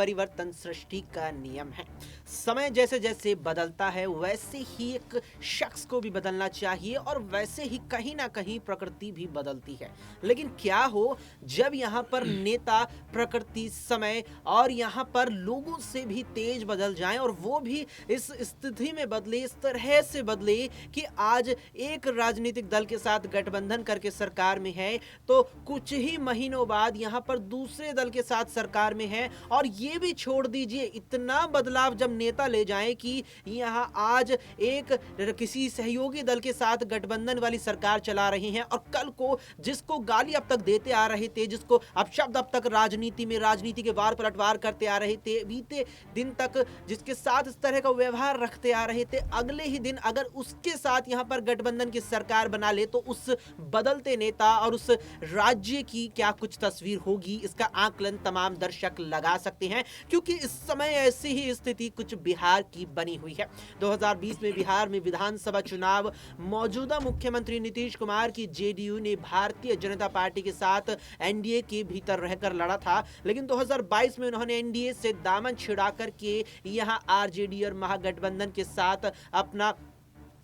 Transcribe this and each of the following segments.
परिवर्तन सृष्टि का नियम है। समय जैसे जैसे बदलता है वैसे ही एक शख्स को भी बदलना चाहिए और वैसे ही कहीं ना कहीं प्रकृति भी बदलती है। लेकिन क्या हो जब यहाँ पर नेता, प्रकृति, समय और यहाँ पर लोगों से भी तेज बदल जाएं और वो भी इस स्थिति में बदले, इस तरह से बदले कि आज एक राजनीतिक दल के साथ गठबंधन करके सरकार में है तो कुछ ही महीनों बाद यहाँ पर दूसरे दल के साथ सरकार में है। और ये भी छोड़ दीजिए, इतना बदलाव जब नेता ले जाएं कि यहाँ आज एक किसी सहयोगी दल के साथ गठबंधन वाली सरकार चला रही हैं और कल को जिसको गाली अब तक देते आ रहे थे, जिसको अपशब्द अब तक राजनीति के वार पलटवार करते आ रहे थे, बीते दिन तक जिसके साथ इस तरह का व्यवहार रखते आ रहे थे, अगले ही दिन अगर उसके साथ यहाँ पर गठबंधन की सरकार बना ले तो उस बदलते नेता और उस राज्य की क्या कुछ तस्वीर होगी, इसका आकलन तमाम दर्शक लगा सकते हैं। क्योंकि इस समय ऐसी ही स्थिति कुछ बिहार की बनी हुई है। 2020 में बिहार में विधानसभा चुनाव मौजूदा मुख्यमंत्री नीतीश कुमार की जेडीयू ने भारतीय जनता पार्टी के साथ एनडीए के भीतर रहकर लड़ा था, लेकिन 2022 में उन्होंने एनडीए से दामन छिड़ा करके यहां आरजेडी और महागठबंधन के साथ अपना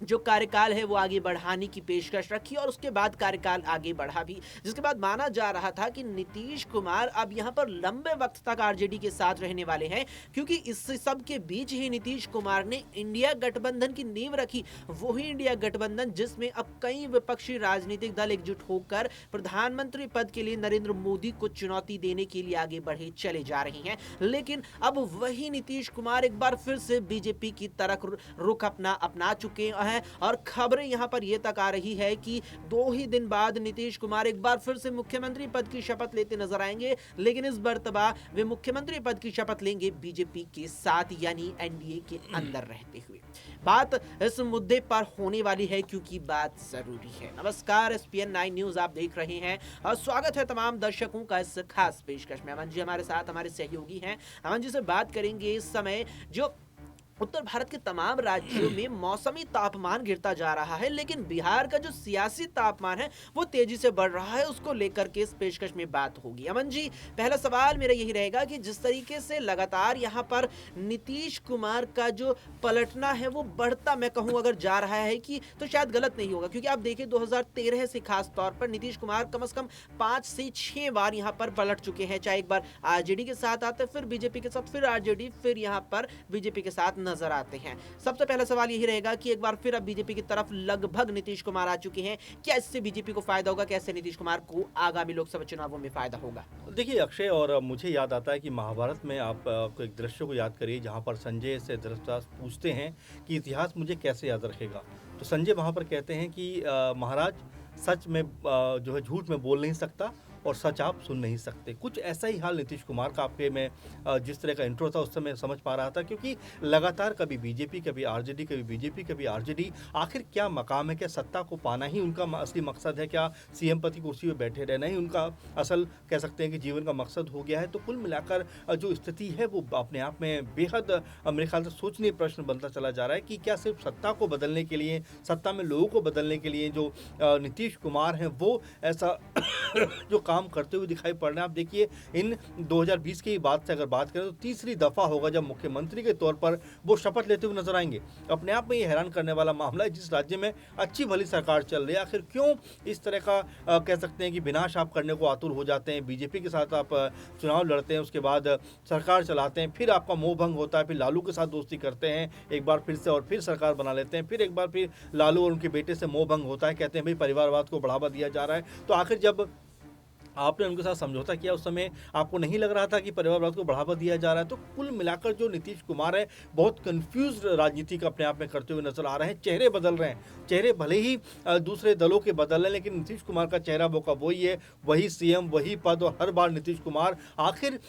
जो कार्यकाल है वो आगे बढ़ाने की पेशकश रखी और उसके बाद कार्यकाल आगे बढ़ा भी, जिसके बाद माना जा रहा था कि नीतीश कुमार अब यहाँ पर लंबे वक्त तक आरजेडी के साथ रहने वाले हैं। क्योंकि इस सब के बीच ही नीतीश कुमार ने इंडिया गठबंधन की नींव रखी, वही इंडिया गठबंधन जिसमें अब कई विपक्षी राजनीतिक दल एकजुट होकर प्रधानमंत्री पद के लिए नरेंद्र मोदी को चुनौती देने के लिए आगे बढ़े चले जा रहे हैं। लेकिन अब वही नीतीश कुमार एक बार फिर से बीजेपी की तरफ रुख अपना चुके हैं और खबरें यहां पर यह तक आ रही है कि 2 ही दिन बाद नीतीश कुमार एक बार फिर से मुख्यमंत्री पद की शपथ लेते नजर आएंगे, लेकिन इस मर्तबा वे मुख्यमंत्री पद की शपथ लेंगे बीजेपी के साथ, यानी एनडीए के अंदर रहते हुए। बात इस मुद्दे पर होने वाली है क्योंकि बात जरूरी है। नमस्कार, SPN 9 न्यूज आप देख रहे हैं और स्वागत है तमाम दर्शकों का इस खास पेशकश में। अमन जी हमारे साथ हमारे सहयोगी हैं। अमन जी से बात करेंगे इस समय जो उत्तर भारत के तमाम राज्यों में मौसमी तापमान गिरता जा रहा है, लेकिन बिहार का जो सियासी तापमान है वो तेजी से बढ़ रहा है, उसको लेकर के इस पेशकश में बात होगी। अमन जी, पहला सवाल मेरा यही रहेगा कि जिस तरीके से लगातार यहाँ पर नीतीश कुमार का जो पलटना है वो बढ़ता, मैं कहूँ अगर जा रहा है कि तो शायद गलत नहीं होगा, क्योंकि आप देखिए 2013 से खास तौर पर नीतीश कुमार कम से कम 5 से 6 बार यहाँ पर पलट चुके हैं। चाहे एक बार आरजेडी के साथ आते, फिर बीजेपी के साथ, फिर आरजेडी, फिर यहाँ पर बीजेपी के साथ नजर आते हैं। सबसे पहला सवाल यही रहेगा कि एक बार फिर अब बीजेपी की तरफ लगभग नीतीश कुमार आ चुके हैं, क्या इससे बीजेपी को फायदा होगा, कैसे नीतीश कुमार को आगामी लोकसभा चुनावों में फायदा होगा? देखिए अक्षय, और मुझे याद आता है कि महाभारत में आप एक दृश्य को याद करिए जहाँ पर संजय से धृतराष्ट्र पूछते हैं कि इतिहास मुझे कैसे याद रखेगा। तो संजय वहाँ पर कहते हैं कि महाराज, सच में जो है झूठ में बोल नहीं सकता और सच आप सुन नहीं सकते। कुछ ऐसा ही हाल नीतीश कुमार का आपके में जिस तरह का इंट्रो था उस समय समझ पा रहा था, क्योंकि लगातार कभी बीजेपी, कभी आरजेडी, कभी बीजेपी, कभी आरजेडी। आखिर क्या मकाम है? क्या सत्ता को पाना ही उनका असली मकसद है? क्या सीएम पद की कुर्सी पर बैठे रहना ही उनका असल कह सकते हैं कि जीवन का मकसद हो गया है? तो कुल मिलाकर जो स्थिति है वो अपने आप में बेहद मेरे ख्याल से सोचनीय प्रश्न बनता चला जा रहा है कि क्या सिर्फ सत्ता को बदलने के लिए, सत्ता में लोगों को बदलने के लिए जो नीतीश कुमार हैं वो ऐसा जो काम करते हुए दिखाई पड़ रहे हैं। आप देखिए, इन 2020 की बात से अगर बात करें तो तीसरी दफा होगा जब मुख्यमंत्री के तौर पर वो शपथ लेते हुए नजर आएंगे। अपने आप में ये हैरान करने वाला मामला है, जिस राज्य में अच्छी भली सरकार चल रही है, आखिर क्यों इस तरह का कह सकते हैं कि विनाश आप करने को आतुर हो जाते हैं। बीजेपी के साथ आप चुनाव लड़ते हैं, उसके बाद सरकार चलाते हैं, फिर आपका मोह भंग होता है, फिर लालू के साथ दोस्ती करते हैं एक बार फिर से और फिर सरकार बना लेते हैं, फिर एक बार फिर लालू और उनके बेटे से मोह भंग होता है, कहते हैं भाई परिवारवाद को बढ़ावा दिया जा रहा है। तो आखिर जब आपने उनके साथ समझौता किया उस समय आपको नहीं लग रहा था कि परिवारवाद को बढ़ावा दिया जा रहा है? तो कुल मिलाकर जो नीतीश कुमार है बहुत कंफ्यूज राजनीति का अपने आप में करते हुए नजर आ रहे हैं। चेहरे बदल रहे हैं, चेहरे भले ही दूसरे दलों के बदल रहे हैं, लेकिन नीतीश कुमार का चेहरा वो का वही है, वही सीएम, वही पद और हर बार नीतीश कुमार। आखिर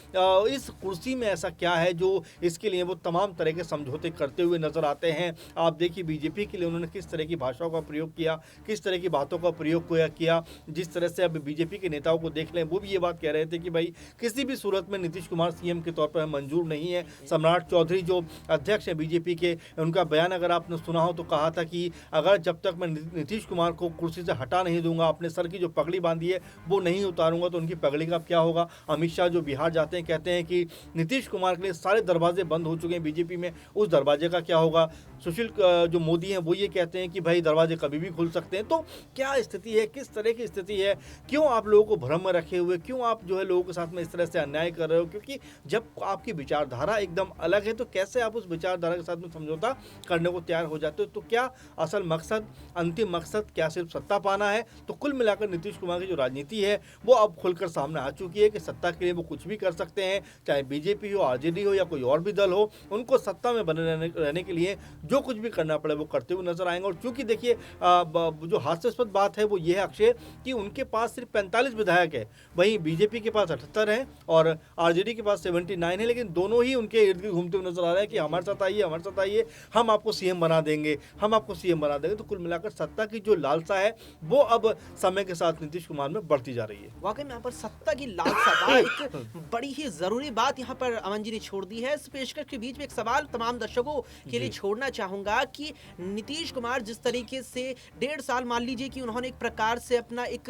इस कुर्सी में ऐसा क्या है जो इसके लिए वो तमाम तरह के समझौते करते हुए नजर आते हैं? आप देखिए बीजेपी के लिए उन्होंने किस तरह की भाषाओं का प्रयोग किया, किस तरह की बातों का प्रयोग किया। जिस तरह से अब बीजेपी के नेताओं को देख लें, वो भी ये बात कह रहे थे कि भाई किसी भी सूरत में नीतीश कुमार सीएम के तौर पर मंजूर नहीं है। सम्राट चौधरी जो अध्यक्ष हैं बीजेपी के, उनका बयान अगर आपने सुना हो तो कहा था कि अगर जब तक मैं नीतीश कुमार को कुर्सी से हटा नहीं दूंगा, अपने सर की जो पगड़ी बांधी है वो नहीं उतारूंगा, तो उनकी पगड़ी का क्या होगा। अमित शाह जो बिहार जाते हैं कहते हैं कि नीतीश कुमार के लिए सारे दरवाजे बंद हो चुके हैं बीजेपी में, उस दरवाजे का क्या होगा। सुशील जो मोदी हैं वो ये कहते हैं कि भाई दरवाजे कभी भी खुल सकते हैं। तो क्या स्थिति है, किस तरह की स्थिति है, क्यों आप लोगों को भ्रम में रखे हुए, क्यों आप जो है लोगों के साथ में इस तरह से अन्याय कर रहे हो। क्योंकि जब आपकी विचारधारा एकदम अलग है तो कैसे आप उस विचारधारा के साथ में समझौता करने को तैयार हो जाते हो। तो क्या असल मकसद, अंतिम मकसद क्या सिर्फ सत्ता पाना है। तो कुल मिलाकर नीतीश कुमार की जो राजनीति है वो अब खुलकर सामने आ चुकी है कि सत्ता के लिए वो कुछ भी कर सकते हैं, चाहे बीजेपी हो, आरजेडी हो या कोई और भी दल हो। उनको सत्ता में बने रहने के लिए जो कुछ भी करना पड़े वो करते हुए नजर आएंगे। और चूंकि देखिए जो हास्यास्पद बात है वो ये है अक्षय कि उनके पास सिर्फ 45 विधायक है, वहीं बीजेपी के पास 78 हैं और आरजेडी के पास 79 है, लेकिन दोनों ही उनके इर्द गिर्द घूमते हुए नजर आ रहे हैं कि हमारे साथ आइए, हमारे साथ आइए, हम आपको सीएम बना देंगे, हम आपको सीएम बना देंगे। तो कुल मिलाकर सत्ता की जो लालसा है वो अब समय के साथ नीतीश कुमार में बढ़ती जा रही है। वाकई में यहाँ पर सत्ता की लालसा का एक बड़ी ही जरूरी बात यहाँ पर अमन जी ने छोड़ दी है। इस पेशकश के बीच में एक सवाल तमाम दर्शकों के लिए छोड़ना चाहूंगा कि नीतीश कुमार जिस तरीके से 1.5 साल मान लीजिए कि उन्होंने एक प्रकार से अपना एक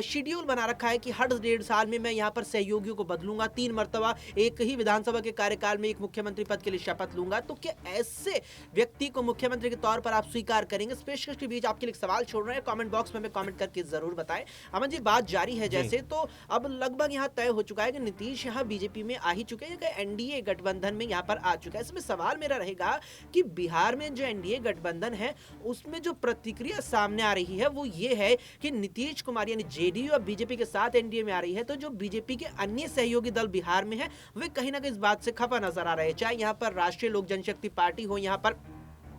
शेड्यूल बना रखा है कि हर 1.5 साल में मैं यहाँ पर सहयोगियों को बदलूंगा, 3 मर्तबा एक ही विधानसभा के कार्यकाल में एक मुख्यमंत्री पद के लिए शपथ लूंगा। तो क्या ऐसे व्यक्ति को मुख्यमंत्री के तौर पर आप स्वीकार करेंगे? इस पेशकश के बीच आपके लिए सवाल छोड़ रहे हैं, कमेंट बॉक्स में हमें कमेंट करके जरूर बताएं। अमन जी बात जारी है जैसे, तो अब लगभग यहाँ तय हो चुका है कि नीतीश यहाँ बीजेपी में आ ही चुके हैं, एनडीए गठबंधन में यहाँ पर आ चुका है। इसमें सवाल मेरा रहेगा कि बिहार में जो एनडीए गठबंधन है उसमें जो प्रतिक्रिया सामने आ रही है वो ये है कि नीतीश कुमार यानी जेडीयू और बीजेपी के साथ एनडीए में आ रही है, तो जो बीजेपी के अन्य सहयोगी दल बिहार में है वे कहीं ना कहीं इस बात से खफा नजर आ रहे हैं, चाहे यहाँ पर राष्ट्रीय लोक जनशक्ति पार्टी हो, यहाँ पर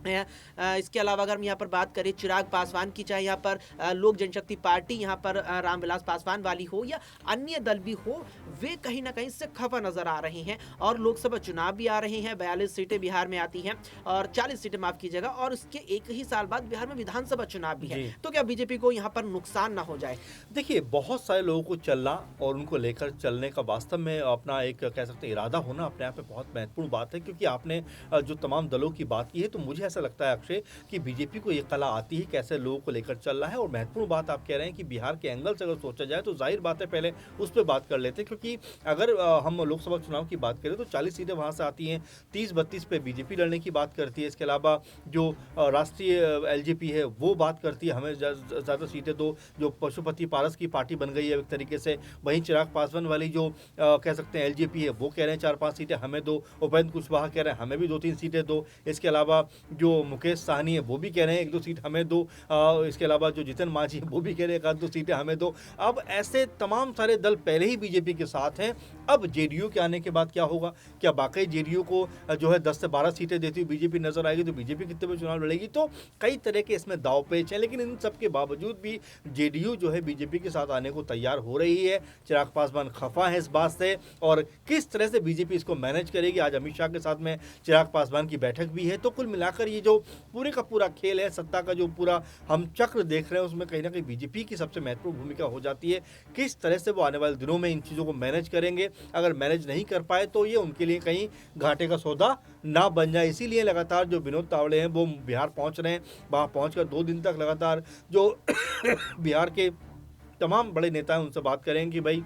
इसके अलावा अगर हम यहाँ पर बात करें चिराग पासवान की, चाहे यहाँ पर लोक जनशक्ति पार्टी यहाँ पर रामविलास पासवान वाली हो या अन्य दल भी हो, वे कहीं ना कहीं से खफा नजर आ रहे हैं। और लोकसभा चुनाव भी आ रहे हैं, 42 सीटें बिहार में आती हैं और 40 सीटें माफ कीजिएगा, और उसके एक ही साल बाद बिहार में विधानसभा चुनाव भी है। तो क्या बीजेपी को यहाँ पर नुकसान ना हो जाए? देखिए, बहुत सारे लोगों को चलना और उनको लेकर चलने का वास्तव में अपना एक कह सकते हैं इरादा होना अपने आप में बहुत महत्वपूर्ण बात है। क्योंकि आपने जो तमाम दलों की बात की है तो मुझे ऐसा लगता है अक्षय कि बीजेपी को ये कला आती है कैसे लोगों को लेकर चल रहा है। और महत्वपूर्ण बात आप कह रहे हैं कि बिहार के एंगल से अगर सोचा जाए तो जाहिर बात है पहले उस पर बात कर लेते हैं। क्योंकि अगर हम लोकसभा चुनाव की बात करें तो 40 सीटें वहाँ से आती हैं, 30-32 पे बीजेपी लड़ने की बात करती है। इसके अलावा जो राष्ट्रीय एलजेपी है वो बात करती है हमें ज़्यादा सीटें दो, जो पशुपति पारस की पार्टी बन गई है एक तरीके से। वहीं चिराग पासवान वाली जो कह सकते हैं एलजेपी है वो कह रहे हैं 4-5 सीटें हमें दो, उपेंद्र कुशवाहा कह रहे हैं हमें भी 2-3 सीटें दो। इसके अलावा जो मुकेश साहनी है वो भी कह रहे हैं 1-2 सीट हमें दो। इसके अलावा जो जितन मांझी है वो भी कह रहे हैं 1-2 सीटें हमें दो। अब ऐसे तमाम सारे दल पहले ही बीजेपी के साथ हैं। अब जेडीयू के आने के बाद क्या होगा? क्या वाकई जेडीयू को जो है 10 से 12 सीटें देती हुई बीजेपी नजर आएगी तो बीजेपी कितने में चुनाव लड़ेगी? तो कई तरह के इसमें दाव पेच हैं, लेकिन इन सब के बावजूद भी जेडीयू जो है बीजेपी के साथ आने को तैयार हो रही है। चिराग पासवान खफा है इस बात से, और किस तरह से बीजेपी इसको मैनेज करेगी। आज अमित शाह के साथ में चिराग पासवान की बैठक भी है। तो कुल मिलाकर ये जो पूरे का पूरा खेल है, सत्ता का जो पूरा हम चक्र देख रहे हैं उसमें कहीं ना कहीं बीजेपी की सबसे महत्वपूर्ण भूमिका हो जाती है। किस तरह से वो आने वाले दिनों में इन चीज़ों को मैनेज करेंगे। अगर मैनेज नहीं कर पाए तो ये उनके लिए कहीं घाटे का सौदा ना बन जाए। इसीलिए लगातार जो विनोद तावड़े हैं वो बिहार पहुंच रहे हैं। वहाँ पहुंचकर 2 दिन तक लगातार जो बिहार के तमाम बड़े नेता हैं उनसे बात करें कि भाई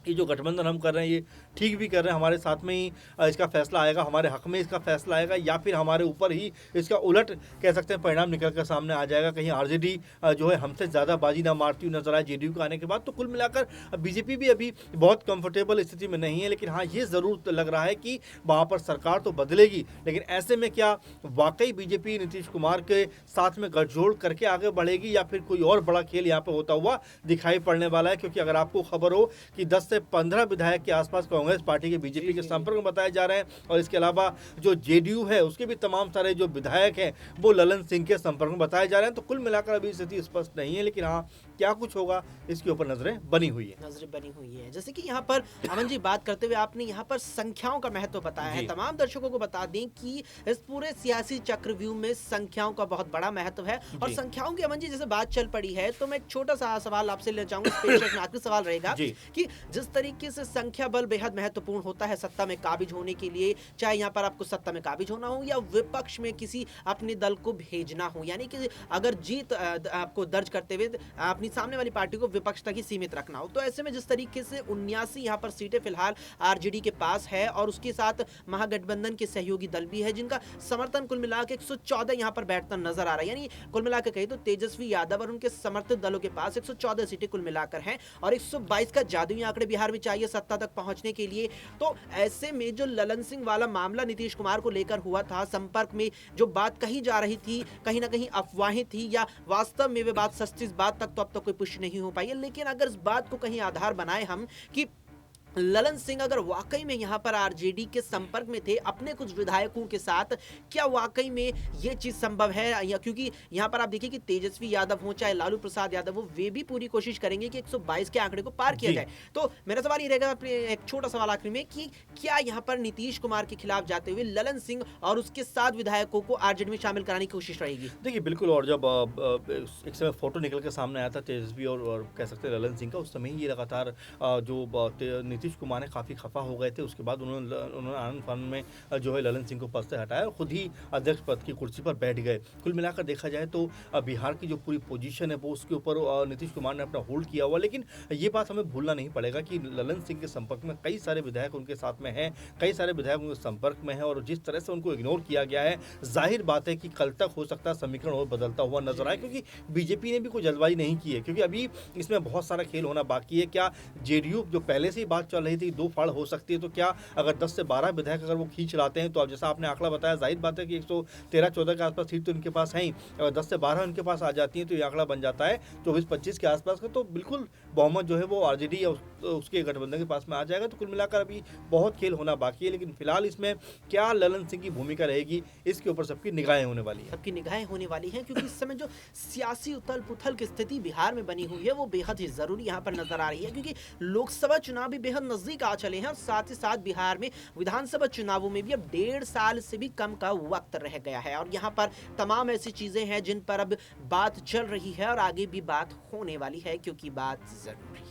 ये जो गठबंधन हम कर रहे हैं ये ठीक भी कर रहे हैं, हमारे साथ में ही इसका फैसला आएगा, हमारे हक में इसका फैसला आएगा, या फिर हमारे ऊपर ही इसका उलट कह सकते हैं परिणाम निकल कर सामने आ जाएगा। कहीं आरजेडी जो है हमसे ज़्यादा बाजी ना मारती हुई नजर आए जेडीयू के आने के बाद। तो कुल मिलाकर बीजेपी भी अभी बहुत कंफर्टेबल स्थिति में नहीं है। लेकिन हाँ, ये ज़रूर लग रहा है कि वहाँ पर सरकार तो बदलेगी, लेकिन ऐसे में क्या वाकई बीजेपी नीतीश कुमार के साथ में गठजोड़ करके आगे बढ़ेगी या फिर कोई और बड़ा खेल यहाँ पर होता हुआ दिखाई पड़ने वाला है? क्योंकि अगर आपको खबर हो कि 10 से 15 विधायक के आसपास कांग्रेस पार्टी के बीजेपी के संपर्क में बताए जा रहे हैं, और इसके अलावा जो जेडीयू है उसके भी तमाम सारे जो विधायक हैं वो ललन सिंह के संपर्क में बताए जा रहे हैं। तो कुल मिलाकर अभी स्थिति स्पष्ट नहीं है, लेकिन हाँ क्या कुछ होगा इसके ऊपर नजरें बनी हुई है। नजरें बनी हुई है। जैसे कि यहाँ पर अमन जी बात करते हुए आपने यहाँ पर संख्याओं का महत्व बताया है। जी। तमाम दर्शकों को बता दें कि इस पूरे सियासी चक्रव्यूह में संख्याओं का बहुत बड़ा महत्व है और जी। संख्याओं की अमन जी जैसे बात चल पड़ी है तो मैं एक छोटा सा सवाल आपसे लेना चाहूंगा। इस पेशकश में आखिरी सवाल रहेगा जी। कि जिस तरीके से संख्या बल बेहद महत्वपूर्ण होता है सत्ता में काबिज होने के लिए, चाहे यहाँ पर आपको सत्ता में काबिज होना हो या विपक्ष में किसी अपने दल को भेजना हो, यानी कि अगर जीत आपको दर्ज करते हुए अपनी सामने वाली पार्टी को विपक्ष तक ही सीमित रखना हो, तो ऐसे में जिस तरीके से 79 यहाँ पर सीटें फिलहाल आरजेडी के पास है और उसके साथ महागठबंधन के सहयोगी दल भी है जिनका समर्थन कुल मिला के 114 यहाँ पर बैठता नजर आ रहा है। यानी कुल मिलाकर कहीं तो तेजस्वी यादव और उनके समर्थित दलों के पास 114 सीटें कुल मिलाकर हैं और 122 का जादुई आंकड़े बिहार में चाहिए सत्ता तक पहुंचने के लिए। तो ऐसे में जो ललन सिंह वाला मामला नीतीश कुमार को लेकर हुआ था, संपर्क में जो बात कही जा रही थी, कहीं ना कहीं अफवाहें थी या वास्तव में वे बात सच थी, इस बात तक तो अब तक कोई पुष्टि नहीं हो पाई है। लेकिन अगर इस बात को कहीं आधार बनाए हम कि ललन सिंह अगर वाकई में यहाँ पर आरजेडी के संपर्क में थे अपने कुछ विधायकों के साथ, क्या वाकई में ये चीज संभव है? या क्योंकि यहाँ पर आप देखिए कि तेजस्वी यादव हो चाहे लालू प्रसाद यादव हो, वे भी पूरी कोशिश करेंगे कि 122 के आंकड़े को पार किया जी। जाए। तो मेरा सवाल ये रहेगा अपने एक छोटा सवाल आखिरी में कि क्या यहाँ पर नीतीश कुमार के खिलाफ जाते हुए ललन सिंह और उसके 7 विधायकों को आरजेडी में शामिल कराने की कोशिश रहेगी? देखिए बिल्कुल, और जब एक समय फोटो निकल के सामने आया था तेजस्वी और कह सकते हैं ललन सिंह का, उस समय ही ये लगातार नीतीश कुमार ने काफ़ी खफा हो गए थे। उसके बाद उन्होंने आनंद फानन में जो है ललन सिंह को पद से हटाया और खुद ही अध्यक्ष पद की कुर्सी पर बैठ गए। कुल मिलाकर देखा जाए तो बिहार की जो पूरी पोजीशन है वो उसके ऊपर नीतीश कुमार ने अपना होल्ड किया हुआ। लेकिन ये बात हमें भूलना नहीं पड़ेगा कि ललन सिंह के संपर्क में कई सारे विधायक उनके साथ में हैं, कई सारे विधायक उनके संपर्क में हैं और जिस तरह से उनको इग्नोर किया गया है, जाहिर बात है कि कल तक हो सकता है समीकरण और बदलता हुआ नजर आए, क्योंकि बीजेपी ने भी कोई जल्दबाजी नहीं की है, क्योंकि अभी इसमें बहुत सारा खेल होना बाकी है। क्या जेडीयू जो पहले से ही बात चल रही थी 2 फाड़ हो सकती है, तो क्या अगर 10 से 12 विधायक अगर वो खींच लाते हैं तो अब जैसा आपने आंकड़ा बताया, जाहिर बात है कि 113-14 के आसपास सीट तो इनके पास है ही, अगर 10 से 12 इनके पास आ जाती है तो ये आंकड़ा बन जाता है 24-25 के आसपास का, तो बिल्कुल बहुमत जो है वो आरजेडी या उसके गठबंधन के पास में आ जाएगा। तो कुल मिलाकर अभी बहुत खेल होना बाकी है, लेकिन फिलहाल इसमें क्या ललन सिंह की भूमिका रहेगी इसके ऊपर सबकी निगाहें होने वाली है। सबकी निगाहें होने वाली हैं, क्योंकि इस समय जो सियासी उथल पुथल की स्थिति बिहार में बनी हुई है वो बेहद ही जरूरी यहाँ पर नजर आ रही है, क्योंकि लोकसभा चुनाव भी बेहद नजदीक आ चले हैं और साथ ही साथ बिहार में विधानसभा चुनावों में भी अब 1.5 साल से भी कम का वक्त रह गया है और यहाँ पर तमाम ऐसी चीजें हैं जिन पर अब बात चल रही है और आगे भी बात होने वाली है, क्योंकि बात जरूरी